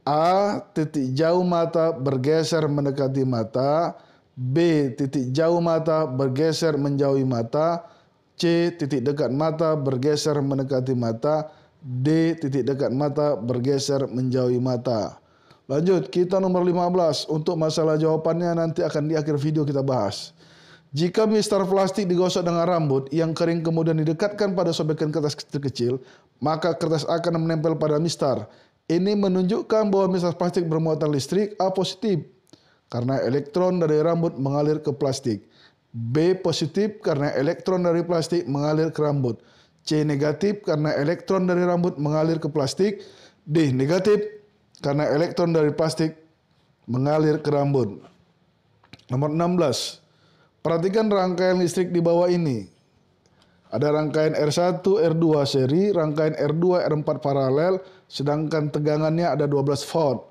A. Titik jauh mata bergeser mendekati mata, B. Titik jauh mata bergeser menjauhi mata, C. Titik dekat mata bergeser mendekati mata, D. Titik dekat mata bergeser menjauhi mata. Lanjut, kita nomor 15. Untuk masalah jawabannya nanti akan di akhir video kita bahas. Jika mistar plastik digosok dengan rambut yang kering kemudian didekatkan pada sobekan kertas kecil, maka kertas akan menempel pada mistar. Ini menunjukkan bahwa mistar plastik bermuatan listrik. A. Positif, karena elektron dari rambut mengalir ke plastik. B. Positif, karena elektron dari plastik mengalir ke rambut. C. Negatif, karena elektron dari rambut mengalir ke plastik. D. Negatif, karena elektron dari plastik mengalir ke rambut. Nomor 16. Perhatikan rangkaian listrik di bawah ini. Ada rangkaian R1, R2 seri, rangkaian R2, R4 paralel, sedangkan tegangannya ada 12 volt.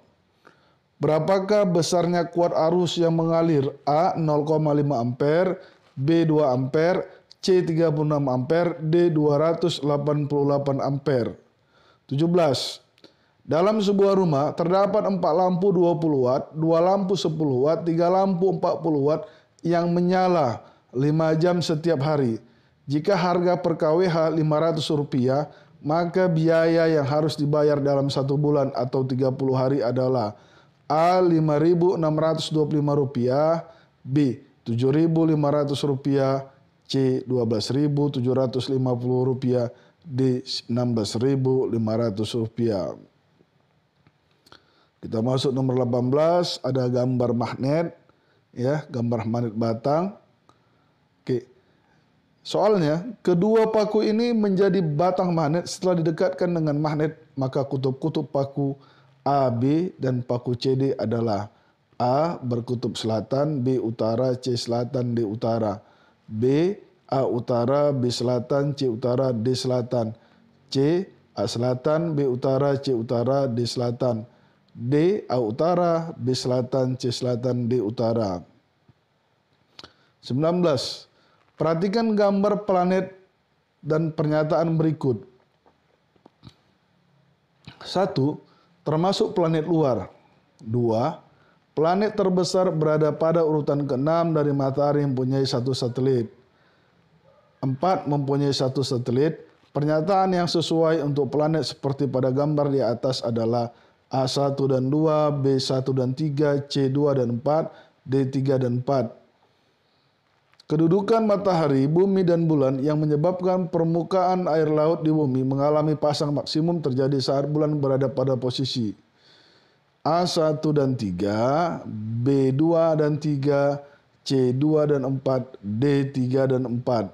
Berapakah besarnya kuat arus yang mengalir? A. 0,5 ampere, B. 2 ampere, C. 36 ampere, D. 288 ampere. 17. Dalam sebuah rumah terdapat 4 lampu 20 watt, 2 lampu 10 watt, 3 lampu 40 watt yang menyala 5 jam setiap hari. Jika harga per kWh Rp500, maka biaya yang harus dibayar dalam 1 bulan atau 30 hari adalah A. Rp5.625, B. Rp7.500, C. Rp12.750, D. Rp16.500. Kita masuk nomor 18, ada gambar magnet, ya, gambar magnet batang. Oke. Soalnya, kedua paku ini menjadi batang magnet setelah didekatkan dengan magnet, maka kutub-kutub paku A, B, dan paku CD adalah A. Berkutub selatan, B. Utara, C. Selatan, D. Utara. B. A. Utara, B. Selatan, C. Utara, D. Selatan. C. A. Selatan, B. Utara, C. Utara, D. Selatan. D. A. Utara, B. Selatan, C. Selatan, D. Utara. 19. Perhatikan gambar planet dan pernyataan berikut. 1. Termasuk planet luar. 2. Planet terbesar berada pada urutan ke-6 dari matahari mempunyai 1 satelit. 4. Mempunyai 1 satelit. Pernyataan yang sesuai untuk planet seperti pada gambar di atas adalah A1 dan 2, B1 dan 3, C2 dan 4, D3 dan 4. Kedudukan matahari, bumi, dan bulan yang menyebabkan permukaan air laut di bumi mengalami pasang maksimum terjadi saat bulan berada pada posisi A1 dan 3, B2 dan 3, C2 dan 4, D3 dan 4.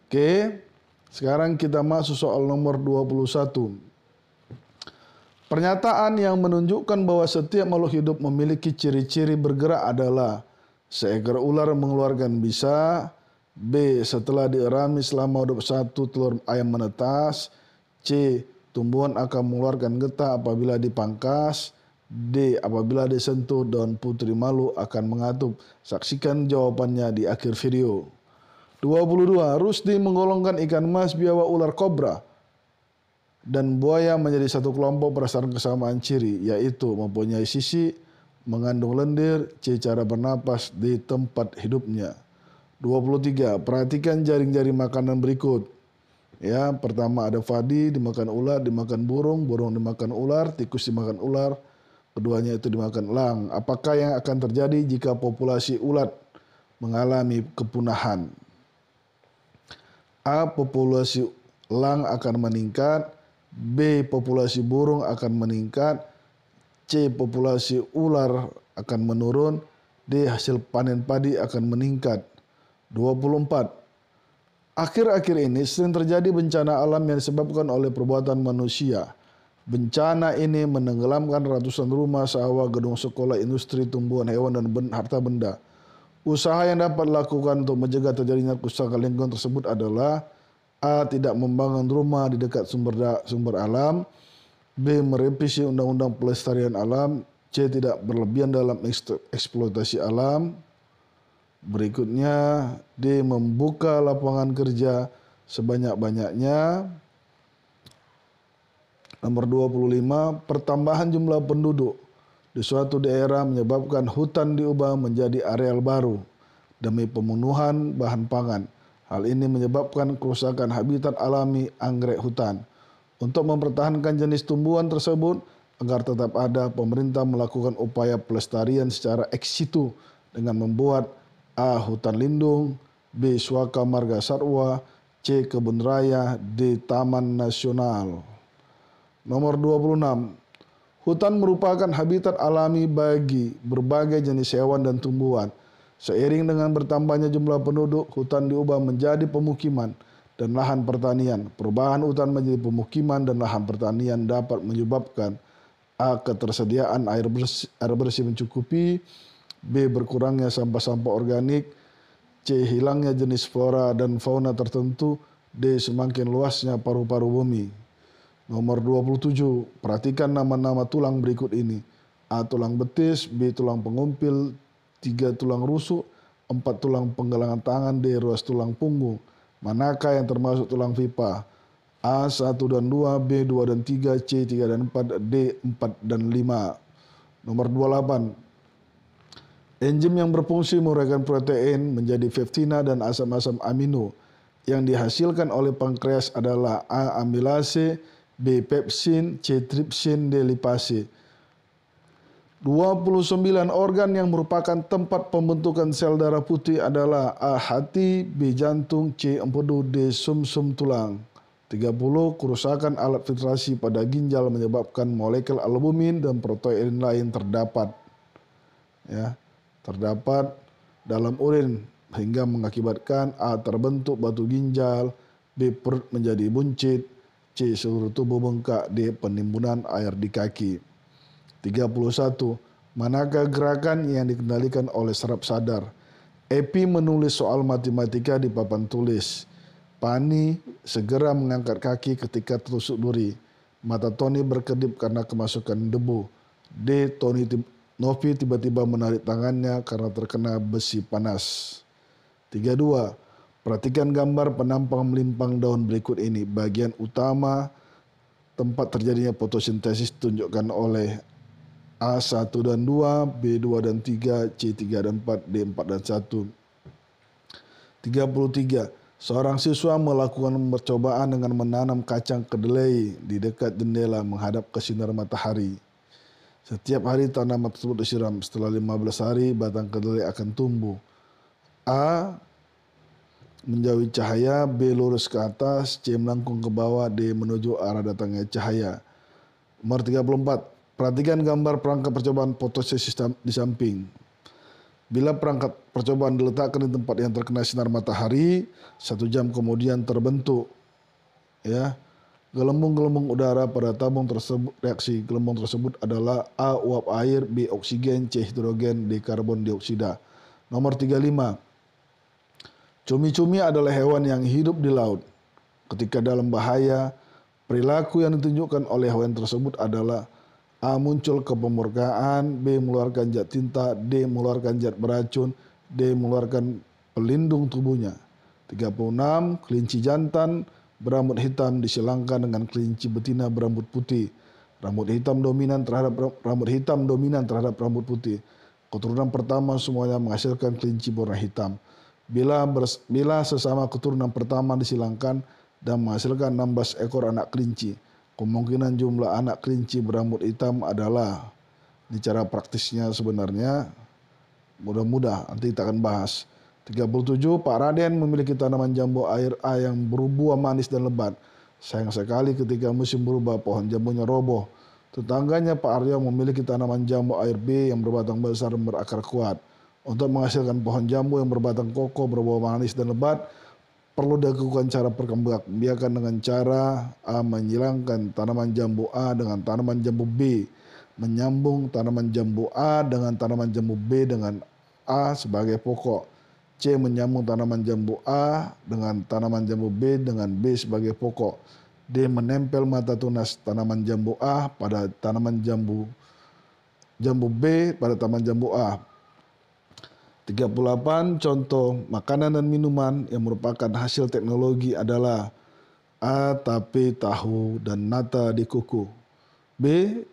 Oke, sekarang kita masuk soal nomor 21. Pernyataan yang menunjukkan bahwa setiap makhluk hidup memiliki ciri-ciri bergerak adalah seekor ular mengeluarkan bisa, B. Setelah dierami selama 21 telur ayam menetas, C. Tumbuhan akan mengeluarkan getah apabila dipangkas, D. Apabila disentuh daun putri malu akan mengatup. Saksikan jawabannya di akhir video. 22. Rusdi menggolongkan ikan mas, biawak, ular, kobra, dan buaya menjadi satu kelompok berdasarkan kesamaan ciri, yaitu mempunyai sisi, mengandung lendir, C. Cara bernapas, D. Tempat hidupnya. 23. Perhatikan jaring-jaring makanan berikut. Ya, pertama ada padi dimakan ular, dimakan burung, burung dimakan ular, tikus dimakan ular, keduanya itu dimakan elang. Apakah yang akan terjadi jika populasi ulat mengalami kepunahan? A. Populasi elang akan meningkat, B. Populasi burung akan meningkat, C. Populasi ular akan menurun, D. Hasil panen padi akan meningkat. 24. Akhir-akhir ini sering terjadi bencana alam yang disebabkan oleh perbuatan manusia. Bencana ini menenggelamkan ratusan rumah, sawah, gedung sekolah, industri, tumbuhan, hewan, dan harta benda. Usaha yang dapat dilakukan untuk mencegah terjadinya kerusakan lingkungan tersebut adalah: A. Tidak membangun rumah di dekat sumber alam. B. Merevisi Undang-Undang Pelestarian Alam. C. Tidak berlebihan dalam eksploitasi alam. Berikutnya, D. Membuka lapangan kerja sebanyak-banyaknya. Nomor 25, pertambahan jumlah penduduk di suatu daerah menyebabkan hutan diubah menjadi areal baru demi pemenuhan bahan pangan. Hal ini menyebabkan kerusakan habitat alami anggrek hutan. Untuk mempertahankan jenis tumbuhan tersebut agar tetap ada, pemerintah melakukan upaya pelestarian secara ex situ dengan membuat: A. Hutan lindung. B. Swaka Marga Satwa. C. Kebun raya. D. Taman nasional. Nomor 26. Hutan merupakan habitat alami bagi berbagai jenis hewan dan tumbuhan. Seiring dengan bertambahnya jumlah penduduk, hutan diubah menjadi pemukiman dan lahan pertanian. Perubahan hutan menjadi pemukiman dan lahan pertanian dapat menyebabkan: A. Ketersediaan air bersih mencukupi. B. Berkurangnya sampah-sampah organik. C. Hilangnya jenis flora dan fauna tertentu. D. Semakin luasnya paru-paru bumi. Nomor 27, perhatikan nama-nama tulang berikut ini: A. Tulang betis. B. Tulang pengumpil. 3. Tulang rusuk. 4. Tulang penggalangan tangan. D. Ruas tulang punggung. Manakah yang termasuk tulang pipa? A. 1 dan 2, B. 2 dan 3, C. 3 dan 4, D. 4 dan 5. Nomor 28, enzim yang berfungsi menguraikan protein menjadi peptina dan asam-asam amino yang dihasilkan oleh pankreas adalah: A. Amilase. B. Pepsin. C. Tripsin. D. Lipase. 29 organ yang merupakan tempat pembentukan sel darah putih adalah: A. Hati. B. Jantung. C. Empedu. D. Sumsum tulang. 30. Kerusakan alat filtrasi pada ginjal menyebabkan molekul albumin dan protein lain terdapat dalam urin hingga mengakibatkan: A. Terbentuk batu ginjal. B. Perut menjadi buncit. C. Seluruh tubuh bengkak. D. Penimbunan air di kaki. 31. Manakah gerakan yang dikendalikan oleh saraf sadar? Epi menulis soal matematika di papan tulis. Pani segera mengangkat kaki ketika tertusuk duri. Mata Tony berkedip karena kemasukan debu. D. Novi tiba-tiba menarik tangannya karena terkena besi panas. 32. Perhatikan gambar penampang melimpang daun berikut ini. Bagian utama tempat terjadinya fotosintesis ditunjukkan oleh: A. 1 dan 2, B. 2 dan 3, C. 3 dan 4, D. 4 dan 1. 33. Seorang siswa melakukan percobaan dengan menanam kacang kedelai di dekat jendela menghadap ke sinar matahari. Setiap hari tanaman tersebut disiram. Setelah 15 hari, batang kedelai akan tumbuh. A. Menjauhi cahaya. B. Lurus ke atas. C. Melengkung ke bawah. D. Menuju arah datangnya cahaya. Nomor 34. Perhatikan gambar perangkat percobaan fotosintesis di samping. Bila perangkat percobaan diletakkan di tempat yang terkena sinar matahari, 1 jam kemudian terbentuk gelembung-gelembung udara pada tabung tersebut. Reaksi gelembung tersebut adalah: A. Uap air. B. Oksigen. C. Hidrogen. D. Karbon dioksida. Nomor 35. Cumi-cumi adalah hewan yang hidup di laut. Ketika dalam bahaya, perilaku yang ditunjukkan oleh hewan tersebut adalah: A. Muncul kepemurkaan. B. Mengeluarkan zat tinta. D. Mengeluarkan zat beracun. D. Mengeluarkan pelindung tubuhnya. 36. Kelinci jantan berambut hitam disilangkan dengan kelinci betina berambut putih. Rambut hitam dominan terhadap rambut putih. Keturunan pertama semuanya menghasilkan kelinci berwarna hitam. Bila sesama keturunan pertama disilangkan dan menghasilkan 16 ekor anak kelinci, kemungkinan jumlah anak kelinci berambut hitam adalah: ini cara praktisnya sebenarnya mudah-mudah, nanti kita akan bahas. 37. Pak Raden memiliki tanaman jambu air A yang berbuah manis dan lebat. Sayang sekali ketika musim berubah pohon jambunya roboh. Tetangganya Pak Aryo memiliki tanaman jambu air B yang berbatang besar dan berakar kuat. Untuk menghasilkan pohon jambu yang berbatang kokoh, berbau manis dan lebat, perlu dilakukan cara perkembangbiakan dengan cara A. Menyilangkan tanaman jambu A dengan tanaman jambu B, menyambung tanaman jambu A dengan tanaman jambu B dengan A sebagai pokok. C. Menyambung tanaman jambu A dengan tanaman jambu B dengan B sebagai pokok. D. Menempel mata tunas tanaman jambu A pada tanaman jambu B pada tanaman jambu A. 38 contoh makanan dan minuman yang merupakan hasil teknologi adalah A. Tape, tahu, dan nata di kuku. B.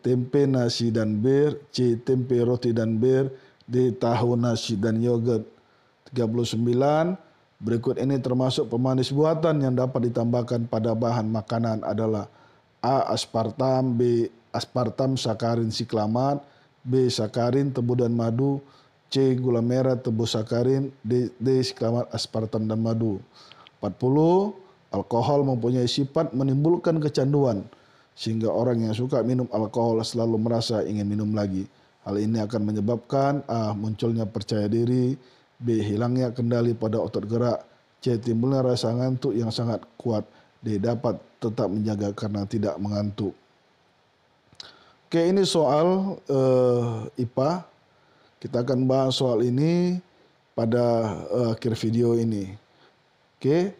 Tempe, nasi, dan bir. C. Tempe, roti, dan bir. D. Tahu, nasi, dan yogurt. 39. Berikut ini termasuk pemanis buatan yang dapat ditambahkan pada bahan makanan adalah A. Aspartam, B. Aspartam sakarin siklamat, B. Sakarin, tebu, dan madu, C. Gula merah, tebu, sakarin, D. Siklamat, aspartam, dan madu. 40. Alkohol mempunyai sifat menimbulkan kecanduan, sehingga orang yang suka minum alkohol selalu merasa ingin minum lagi. Hal ini akan menyebabkan A. Munculnya percaya diri, B. Hilangnya kendali pada otot gerak, C. Timbulnya rasa ngantuk yang sangat kuat, D. Dapat tetap menjaga karena tidak mengantuk. Oke, ini soal IPA. Kita akan bahas soal ini pada akhir video ini. Oke.